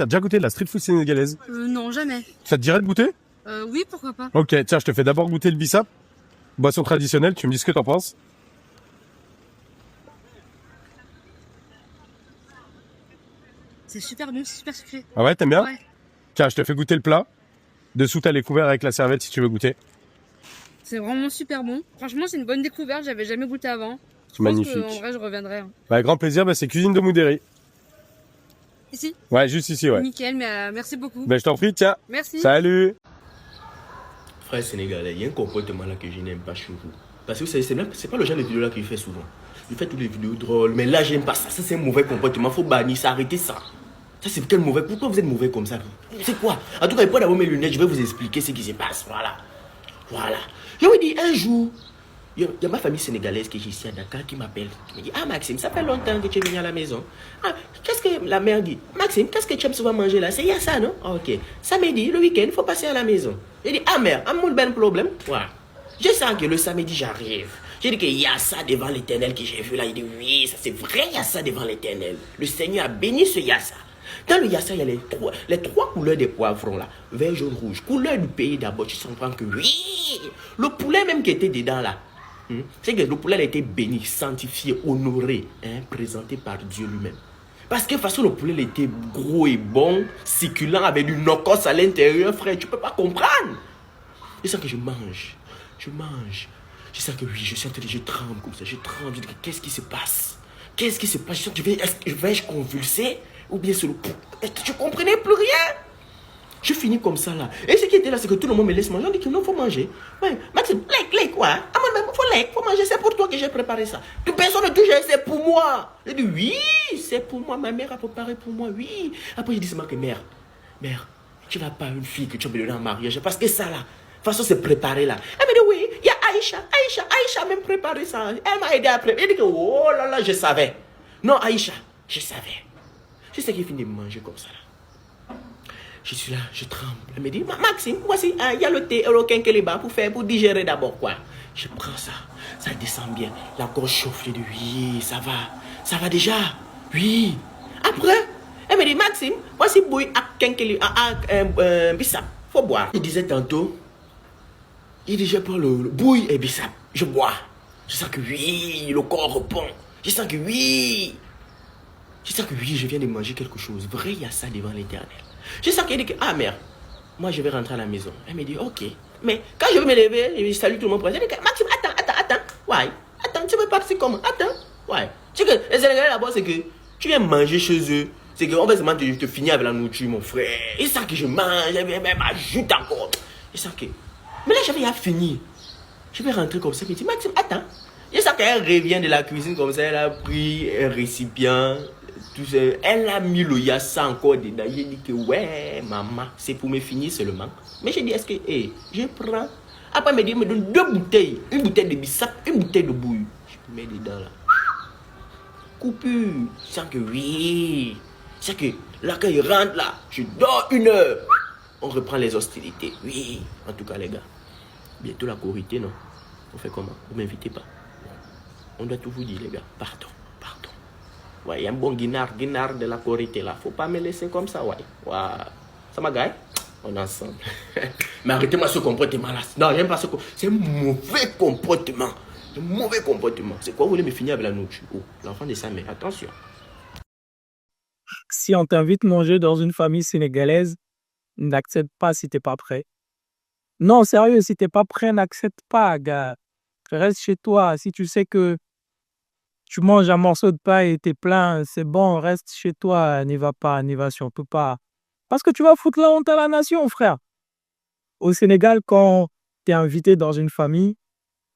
T'as déjà goûté de la street food sénégalaise? Non, jamais. Ça te dirait de goûter? Oui, pourquoi pas. Ok, tiens, je te fais d'abord goûter le bissap. Boisson traditionnelle, tu me dis ce que t'en penses. C'est super bon, c'est super sucré. Ah ouais, t'aimes bien? Ouais. Tiens, je te fais goûter le plat. Dessous, t'as les couverts avec la serviette si tu veux goûter. C'est vraiment super bon. Franchement, c'est une bonne découverte, j'avais jamais goûté avant. Magnifique. En vrai, je reviendrai. Hein. Bah, grand plaisir, bah, c'est cuisine de Moudéry. Ici? Ouais, juste ici, ouais. Nickel, mais merci beaucoup. Bah, je t'en prie, tiens. Merci. Salut. Frère sénégalais, il y a un comportement là que je n'aime pas chez vous. Parce que c'est pas le genre de vidéo là qu'il fait souvent. Il fait toutes les vidéos drôles, mais là j'aime pas ça. Ça c'est un mauvais comportement, faut bannir ça, arrêtez ça. Ça c'est quel mauvais. Pourquoi vous êtes mauvais comme ça? C'est quoi? En tout cas, il faut d'abord mes lunettes, je vais vous expliquer ce qui se passe. Voilà. Voilà. Je vous dis un jour, il y a ma famille sénégalaise qui est ici à Dakar qui m'appelle. Qui me dit: Ah Maxime, ça fait longtemps que tu es venu à la maison. Ah, qu'est-ce que la mère dit? Maxime, qu'est-ce que tu aimes souvent manger là? C'est ça, non? Ah, ok. Samedi, le week-end, il faut passer à la maison. Il dit: Ah mère, a mon ben problème? Ouais. Je sens que le samedi j'arrive. J'ai dit qu'il y a ça devant l'éternel que j'ai vu là. Il dit: Oui, ça c'est vrai, il y a ça devant l'éternel. Le Seigneur a béni ce yassa. Dans le yassa, il y a les trois couleurs des poivrons là. Vert, jaune, rouge. Couleur du pays d'abord. Tu comprends que oui. Le poulet même qui était dedans là. C'est que le poulet a été béni, sanctifié, honoré, présenté par Dieu lui-même. Parce que de toute façon, le poulet il était gros et bon, succulent, avec du nokos à l'intérieur, frère. Tu peux pas comprendre. Je sens que je mange. Je mange. Je sens que oui, je tremble comme ça. Je tremble. Je dis: qu'est-ce qui se passe? Qu'est-ce qui se passe? Je sens que vais-je convulser? Ou bien c'est le poulet? Je comprenais plus rien. Je finis comme ça là. Et ce qui était là, c'est que tout le monde me laisse manger. On dit qu'il non, faut manger. Ouais, Maxime, lèque, quoi. Ah, moi, faut manger. C'est pour toi que j'ai préparé ça. Toute personne ne touche, c'est pour moi. J'ai dit: oui, c'est pour moi. Ma mère a préparé pour moi, oui. Après, j'ai dit seulement que mère, tu n'as pas une fille que tu vas me donner en mariage. Parce que ça là, de toute façon, c'est préparé là. Elle me dit: oui, il y a Aïcha a même préparé ça. Elle m'a aidé à préparer. Elle dit que, oh là là, je savais. Non, Aïcha, je savais. Je sais qu'il finit de manger comme ça là. Je suis là, je tremble. Elle me dit: Maxime, voici, il y a le thé et le quinqueliba pour digérer d'abord quoi. Je prends ça, ça descend bien. La gorge chauffe, je dis: oui, ça va déjà, oui. Après, elle me dit: Maxime, voici bouille à quinqueliba, bissap, faut boire. Il disait tantôt, il dit: je prends le bouille et bissap, je bois. Je sens que oui, le corps répond. Je sens que oui. Je sens que oui, je viens de manger quelque chose. Vrai, il y a ça devant l'éternel. Je sens qu'elle dit que, ah mère, moi je vais rentrer à la maison. Elle me dit: ok. Mais quand je vais me lever, je salue tout le monde. Elle dit que, Maxime, attends. Ouais. Attends, tu veux partir comment? Attends. Ouais. Tu sais que les Sénégalais là-bas, c'est que tu viens manger chez eux. C'est qu'on va seulement te finir avec la nourriture, mon frère. Je sens que je mange, même ajoute encore. Je sens que. Mais là, j'avais fini. Je vais rentrer comme ça. Elle me dit: Maxime, attends. Je sens qu'elle revient de la cuisine comme ça. Elle a pris un récipient. Tout ça. Elle a mis le yassa encore dedans. J'ai dit que ouais, maman, c'est pour me finir seulement. Mais j'ai dit: est-ce que, je prends. Après, elle me donne 2 bouteilles. Une bouteille de bissap, une bouteille de bouille. Je mets dedans là. Coupure. Je sens que oui. Je sens que là, quand il rentre là, je dors 1 heure. On reprend les hostilités. Oui. En tout cas, les gars, bientôt la Korité, non? On fait comment? Vous m'invitez pas? On doit tout vous dire, les gars. Pardon. Ouais, il y a un bon guinard de la Korité là. Faut pas me laisser comme ça, ouais. Ça m'a gagné. On est ensemble. Mais arrêtez-moi ce comportement là. Non, j'aime pas ce comportement. C'est un mauvais comportement. C'est quoi, vous voulez me finir avec la nourriture? Oh, l'enfant de sa mère, attention. Si on t'invite manger dans une famille sénégalaise, n'accepte pas si t'es pas prêt. Non, sérieux, si t'es pas prêt, n'accepte pas, gars. Reste chez toi. Si tu sais que tu manges un morceau de pain et t'es plein, c'est bon, reste chez toi, n'y va surtout pas. Parce que tu vas foutre la honte à la nation, frère. Au Sénégal, quand t'es invité dans une famille,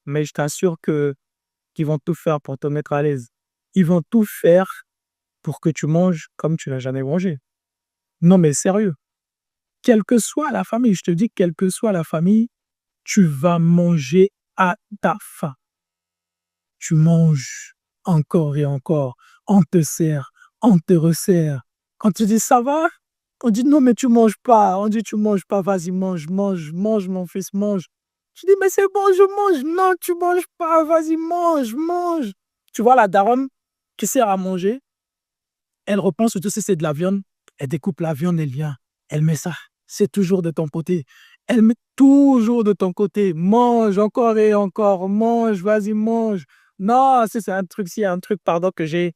mais je t'assure qu'ils vont tout faire pour te mettre à l'aise. Ils vont tout faire pour que tu manges comme tu n'as jamais mangé. Non, mais sérieux. Quelle que soit la famille, je te dis, quelle que soit la famille, tu vas manger à ta faim. Tu manges encore et encore. On te sert, on te resserre. Quand tu dis ça va, on dit non, mais tu manges pas. On dit tu manges pas, vas-y, mange, mon fils, mange. Tu dis mais c'est bon, je mange. Non, tu manges pas, vas-y, mange. Tu vois la daronne qui sert à manger, elle repense que c'est de la viande. Elle découpe la viande, elle vient. Elle met ça. C'est toujours de ton côté. Elle met toujours de ton côté. Mange encore et encore. Mange, vas-y, mange. Non, c'est un truc, s'il y a un truc, pardon, que j'ai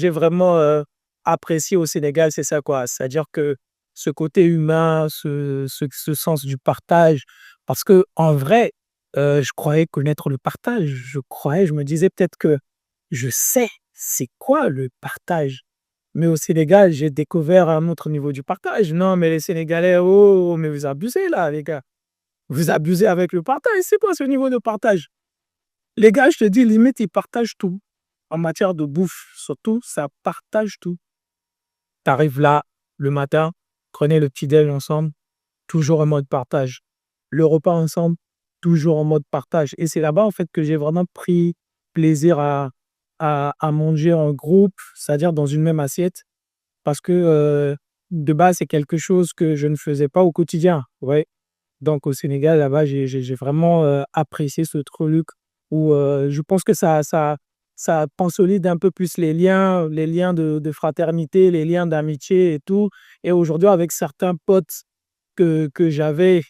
vraiment apprécié au Sénégal, c'est ça, quoi. C'est-à-dire que ce côté humain, ce sens du partage. Parce que en vrai, je croyais connaître le partage. Je me disais peut-être que je sais c'est quoi le partage. Mais au Sénégal, j'ai découvert un autre niveau du partage. Non, mais les Sénégalais, oh, mais vous abusez là, les gars. Vous abusez avec le partage. C'est quoi ce niveau de partage? Les gars, je te dis, limite, ils partagent tout. En matière de bouffe, surtout, ça partage tout. T'arrives là, le matin, prenez le petit-déj ensemble, toujours en mode partage. Le repas ensemble, toujours en mode partage. Et c'est là-bas, en fait, que j'ai vraiment pris plaisir à manger en groupe, c'est-à-dire dans une même assiette, parce que de base, c'est quelque chose que je ne faisais pas au quotidien. Ouais. Donc, au Sénégal, là-bas, j'ai vraiment apprécié ce truc où je pense que ça consolide un peu plus les liens de fraternité, les liens d'amitié et tout. Et aujourd'hui, avec certains potes que j'avais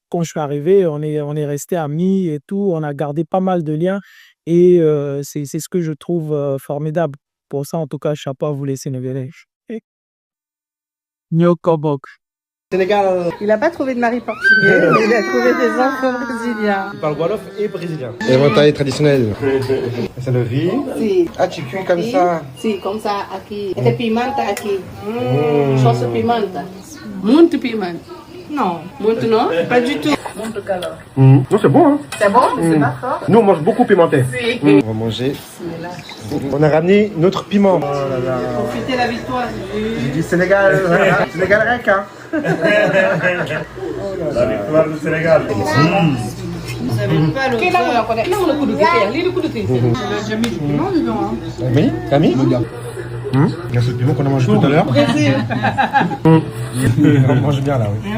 quand je suis arrivé, on est restés amis et tout. On a gardé pas mal de liens et c'est ce que je trouve formidable. Pour ça, en tout cas, chapeau à vous les Sénégalais. Nyokobok. Sénégal, Il n'a pas trouvé de mari portugais, mais il a trouvé des enfants brésiliens. il parle wolof et brésilien. Éventail traditionnel. C'est le riz. Si, Ah, tu cuis comme ça. si, comme ça, aqui. Et pimenta aqui. Sauce pimenta. Muito pimenta. Non, Muito não? pas du tout. Non, c'est bon, hein. C'est bon, c'est pas fort. Nous, on mange beaucoup pimenté. On va manger. On a ramené notre piment. Pour fêter la victoire. J'ai dit Sénégal. Sénégal rien qu'un. La victoire du Sénégal. Vous avez pas le. Là, on la connaît. Là, on le coup de cœur. Lui, le coup de cœur. On n'a jamais du piment dedans. Camille Camille Il y a ce piment qu'on a mangé tout à l'heure. On mange bien là, oui.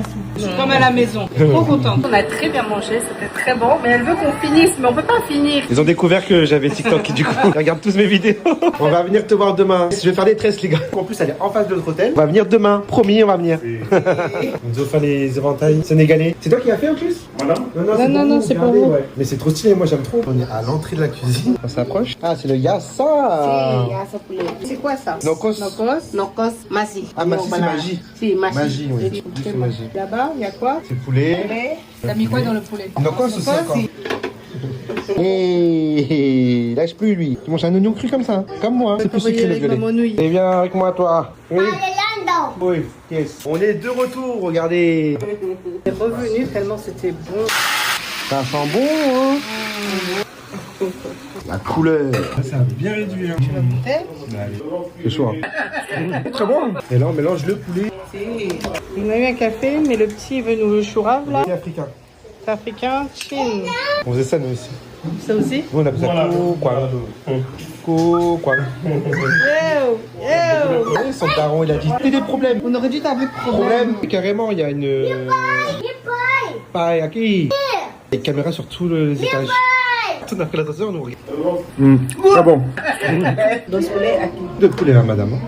Comme à la maison. Trop contente. On a très bien mangé, c'était très bon. Mais elle veut qu'on finisse, mais on peut pas finir. Ils ont découvert que j'avais TikTok du coup, ils regardent tous mes vidéos. On va venir te voir demain. Je vais faire des tresses, les gars. En plus, elle est en face de notre hôtel. On va venir demain. Promis, on va venir. On nous a fait les éventails sénégalais. C'est toi qui as fait en plus? Non, c'est pas vous. Ouais. Mais c'est trop stylé, moi j'aime trop. On est à l'entrée de la cuisine. On s'approche. Ah, c'est le yassa. C'est quoi ça? Nokos. Nokos, masi. Ah, masi, c'est magie. Si, masi. Magie, oui. C'est magie. Là-bas, il y a quoi? C'est poulet. T'as mis quoi dans le poulet? Nokos aussi encore. Et lâche plus lui. Tu manges un oignon cru comme ça, comme moi. C'est plus sucré le violet. Et viens avec moi toi. Oui. Oui, yes. On est de retour, regardez. C'est revenu tellement c'était bon. Ça sent bon, hein. La couleur. Ça a bien réduit. Hein. Tu vas goûter? C'est chaud. C'est très bon. Et là, on mélange le poulet. On a eu un café, mais le petit veut nous le chourave là. C'est africain. C'est africain, Chine. On faisait ça nous aussi. Ça aussi? Nous, on appelle ça quoi. Son daron, il a dit t'as des problèmes. On aurait dû t'avoir de problème. Carrément, il y a une. Pareil, qui? Des caméras sur tous les étages. On a fait l'attention, on nous regarde. Ah bon. Dos poulet à qui? De poulet, hein, madame.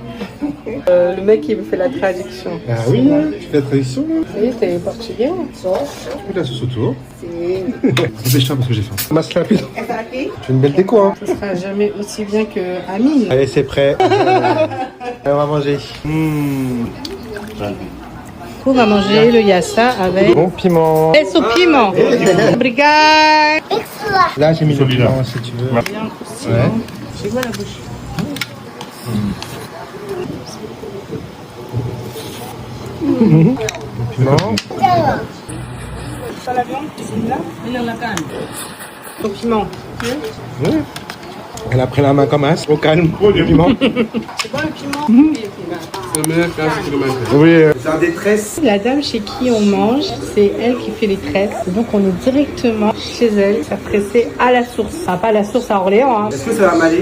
Le mec il me fait la traduction. Ah oui, tu fais la tradition là. Oui, t'es portugais. Tu mets la sauce autour. Si. Dépêche-toi parce que j'ai faim. Masse rapide. Et ça qui? Tu fais une belle déco, hein. Ce sera jamais aussi bien que Amine. Allez, c'est prêt. Allez, on va manger. On va manger le yassa avec. Bon piment. Et son piment. Obrigado. Là, j'ai mis le piment si tu veux. Bien croustillant. Ouais. Tu vois la bouche. Piment. Pas la viande, c'est là. Il y a la canne. Au piment. Oui. Elle a pris la main comme as, au calme, le piment. C'est bon le piment? Oui, c'est un détresse. La dame chez qui on mange, c'est elle qui fait les tresses. Donc on est directement chez elle. Ça tressé à la source. Ah, pas à la source à Orléans. Hein. Est-ce que ça va m'aller?